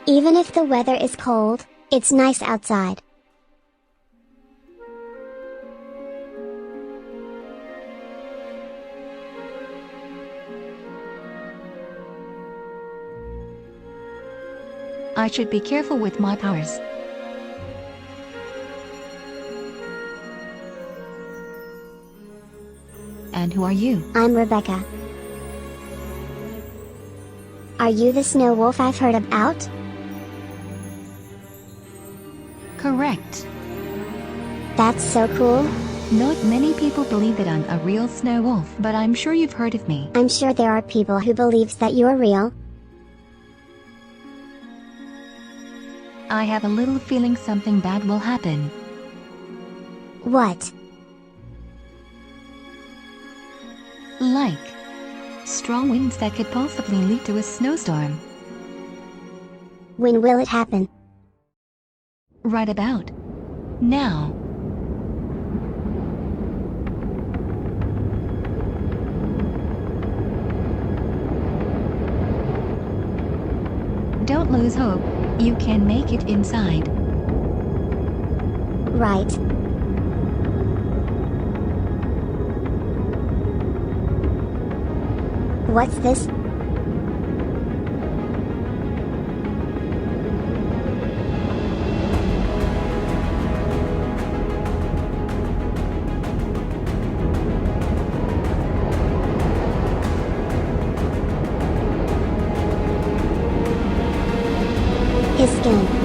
Even if the weather is cold, it's nice outside. I should be careful with my powers. And who are you? I'm Rebecca. Are you the snow wolf I've heard about? Correct. That's so cool. Not many people believe that I'm a real snow wolf, but I'm sure you've heard of me. I'm sure there are people who believes that you're real. I have a little feeling something bad will happen. What? Like strong winds that could possibly lead to a snowstorm. When will it happen? Right about now. Don't lose hope. You can make it inside. Right. What's this? His skin.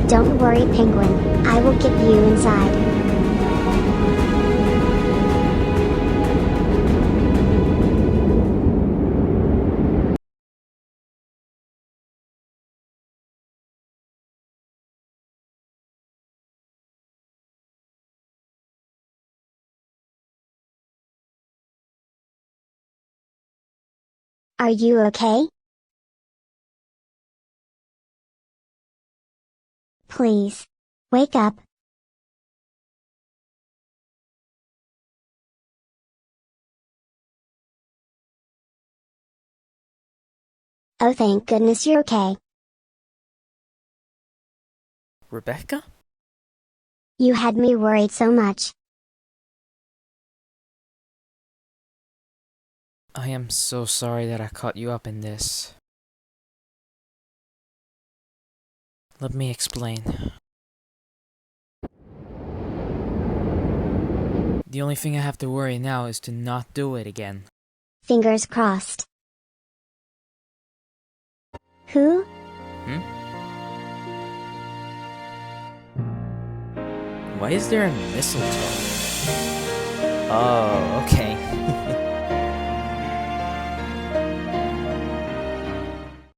Don't worry, Penguin. I will get you inside. Are you okay? Please. Wake up. Oh, thank goodness you're okay. Rebecca? You had me worried so much. I am so sorry that I caught you up in this. Let me explain. The only thing I have to worry now is to not do it again. Fingers crossed. Who? Why is there a mistletoe? Oh, okay.